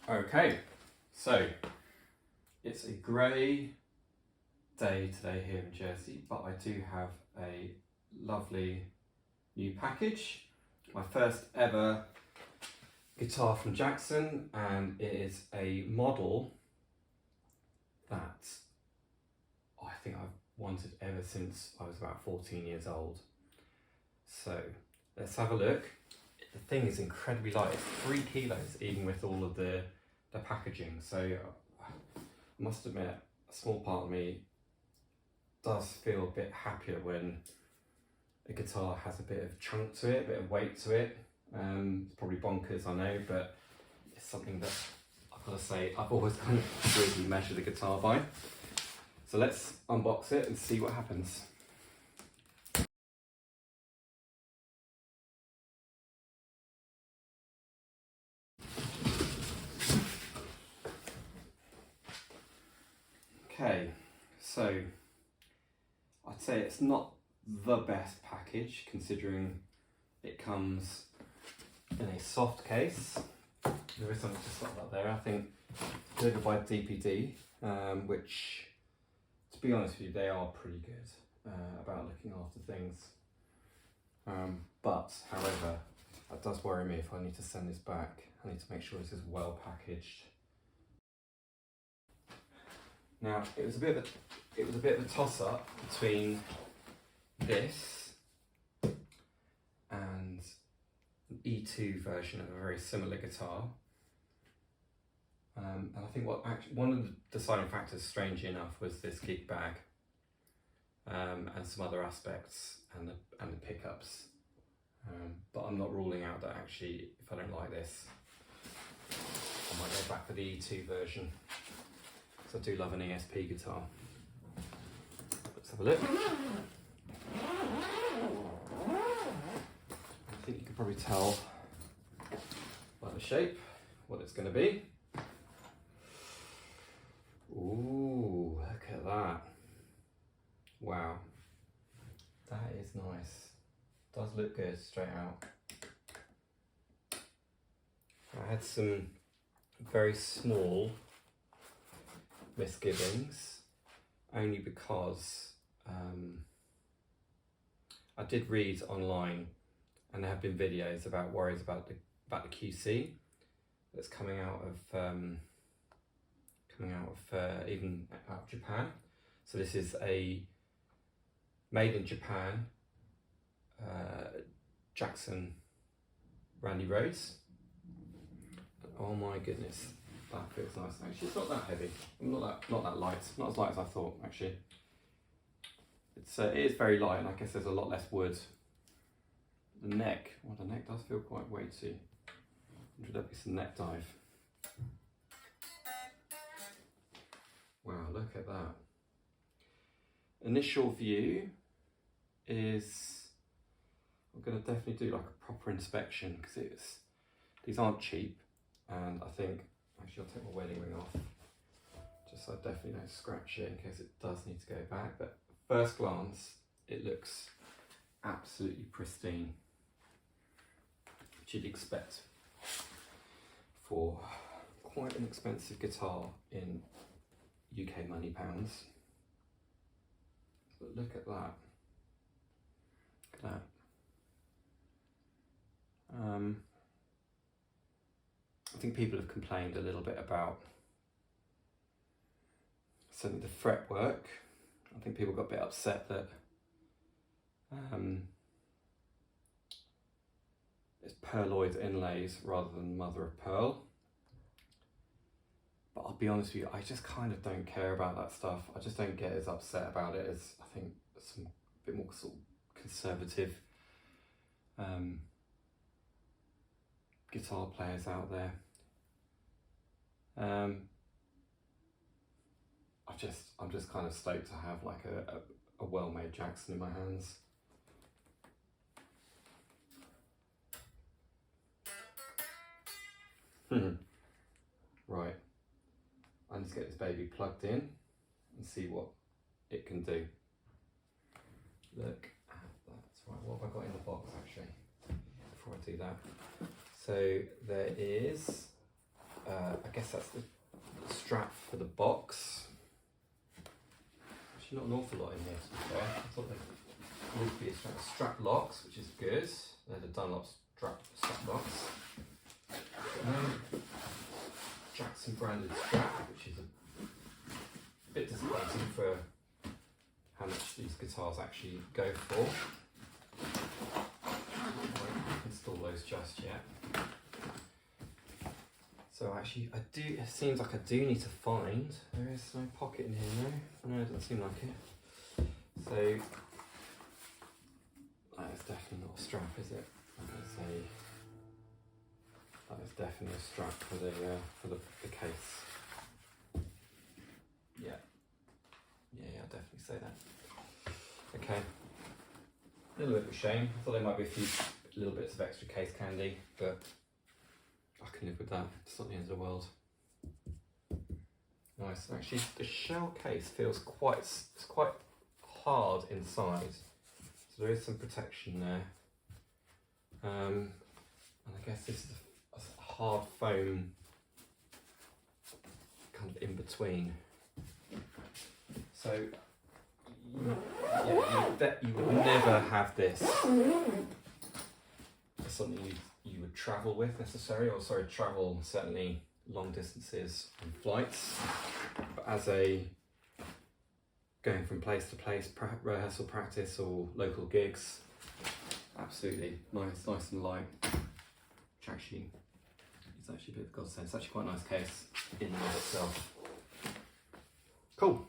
Okay, so it's a grey day today here in Jersey, but I do have a lovely new package. My first ever guitar from Jackson, and it is a model that I think I've wanted ever since I was about 14 years old. So let's have a look. The thing is incredibly light, it's 3 kilos even with all of the packaging. So I must admit, a small part of me does feel a bit happier when a guitar has a bit of chunk to it, a bit of weight to it. It's probably bonkers, I know, but it's something that I've got to say I've always kind of really measured a guitar by. So let's unbox it and see what happens. Okay, so I'd say it's not the best package considering it comes in a soft case. There is something to stop that there. I think delivered by DPD, which, to be honest with you, they are pretty good about looking after things. But however, that does worry me if I need to send this back. I need to make sure this is well packaged. Now, it was a bit of a toss-up between this and an E2 version of a very similar guitar. And I think one of the deciding factors, strangely enough, was this gig bag and some other aspects and the pickups. But I'm not ruling out that actually, if I don't like this, I might go back for the E2 version. I do love an ESP guitar. Let's have a look. I think you can probably tell by the shape what it's going to be. Ooh, look at that. Wow. That is nice. Does look good straight out. I had some very small misgivings, only because I did read online, and there have been videos about worries about the QC that's coming out of even out of Japan. So this is a made in Japan Jackson Randy Rhodes. Oh my goodness. That feels nice. Actually, it's not that heavy. Not that light. Not as light as I thought. Actually, it is very light, and I guess there's a lot less wood. The neck. Well, the neck does feel quite weighty. There'll be some neck dive. Wow, look at that. Initial view is. I'm going to definitely do like a proper inspection because these aren't cheap, and I think. Actually, I'll take my wedding ring off, just so I definitely don't scratch it in case it does need to go back. But first glance, it looks absolutely pristine, which you'd expect for quite an expensive guitar in UK money pounds. But look at that. Look at that. I think people have complained a little bit about certainly the fretwork. I think people got a bit upset that it's pearloid inlays rather than mother of pearl. But I'll be honest with you, I just kind of don't care about that stuff. I just don't get as upset about it as I think some bit more sort of conservative guitar players out there. I'm just kind of stoked to have like a well-made Jackson in my hands. Right, I need to get this baby plugged in and see what it can do. Look at that. Right, what have I got in the box actually? Before I do that, so there is I guess that's the strap for the box. Actually, not an awful lot in here, to be fair. I thought there would be a strap locks, which is good. They're the Dunlop strap locks. Jackson branded strap, which is a bit disappointing for how much these guitars actually go for. I won't install those just yet. So actually, it seems like I do need to find, there is no pocket in here, no, it doesn't seem like it. So, that is definitely not a strap, is it? I'm going to say, that is definitely a strap for the case. Yeah, I'll definitely say that. Okay, a little bit of a shame. I thought there might be a little bits of extra case candy, but I can live with that. It's not the end of the world. Nice. Actually, the shell case feels it's quite hard inside, so there is some protection there. And I guess this is a hard foam kind of in between. So you would never have this as something you would travel with necessarily, or sorry, travel certainly long distances on flights, but as a going from place to place, rehearsal practice or local gigs, absolutely nice and light, which actually it's actually a bit of a godsend. It's actually quite a nice case in and of itself. Cool.